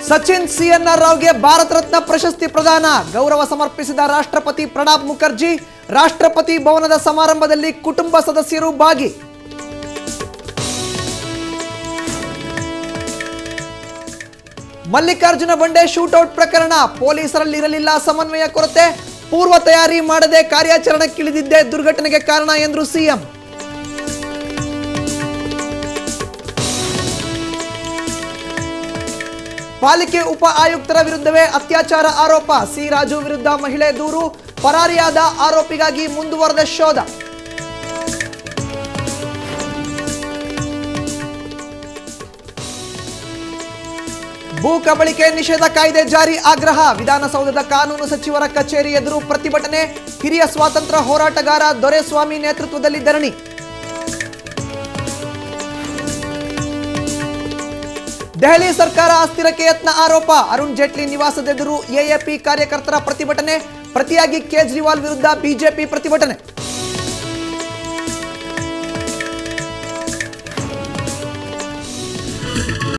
Sachin CNR ರಾವ್ಗೆ Bharat Ratna ಪ್ರಶಸ್ತಿ ಪ್ರದಾನ, ಗೌರವ ಸಮರ್ಪಿಸಿದ ರಾಷ್ಟ್ರಪತಿ ಪ್ರಣಬ್ ಮುಖರ್ಜಿ. ರಾಷ್ಟ್ರಪತಿ ಭವನದ ಸಮಾರಂಭದಲ್ಲಿ ಕುಟುಂಬ ಸದಸ್ಯರು ಭಾಗಿ. ಮಲ್ಲಿಕಾರ್ಜುನ ಬಂಡೆ ಶೂಟೌಟ್ ಪ್ರಕರಣ, ಪೊಲೀಸರಲ್ಲಿ ಇರಲಿಲ್ಲ ಸಮನ್ವಯ ಕೊರತೆ, ಪೂರ್ವ ತಯಾರಿ ಮಾಡದೆ ಕಾರ್ಯಾಚರಣೆಗಿಳಿದಿದ್ದೇ ದುರ್ಘಟನೆಗೆ ಕಾರಣ ಎಂದರು ಸಿಎಂ. ಪಾಲಿಕೆ ಉಪ ಆಯುಕ್ತರ ವಿರುದ್ಧವೇ ಅತ್ಯಾಚಾರ ಆರೋಪ, ಸಿ ರಾಜು ವಿರುದ್ಧ ಮಹಿಳೆ ದೂರು, ಪರಾರಿಯಾದ ಆರೋಪಿಗಾಗಿ ಮುಂದುವರೆದ ಶೋಧ. ಭೂ ಕಬಳಿಕೆ ನಿಷೇಧ ಕಾಯ್ದೆ ಜಾರಿ ಆಗ್ರಹ, ವಿಧಾನಸೌಧದ ಕಾನೂನು ಸಚಿವರ ಕಚೇರಿ ಎದುರು ಪ್ರತಿಭಟನೆ, ಹಿರಿಯ ಸ್ವಾತಂತ್ರ್ಯ ಹೋರಾಟಗಾರ ದೊರೆಸ್ವಾಮಿ ನೇತೃತ್ವದಲ್ಲಿ ಧರಣಿ. ದೆಹಲಿ ಸರ್ಕಾರ ಅಸ್ಥಿರಕ್ಕೆ ಯತ್ನ ಆರೋಪ, ಅರುಣ್ ಜೇಟ್ಲಿ ನಿವಾಸದೆದುರು ಎಎಪಿ ಕಾರ್ಯಕರ್ತರ ಪ್ರತಿಭಟನೆ, ಪ್ರತಿಯಾಗಿ ಕೇಜ್ರಿವಾಲ್ ವಿರುದ್ಧ ಬಿಜೆಪಿ ಪ್ರತಿಭಟನೆ.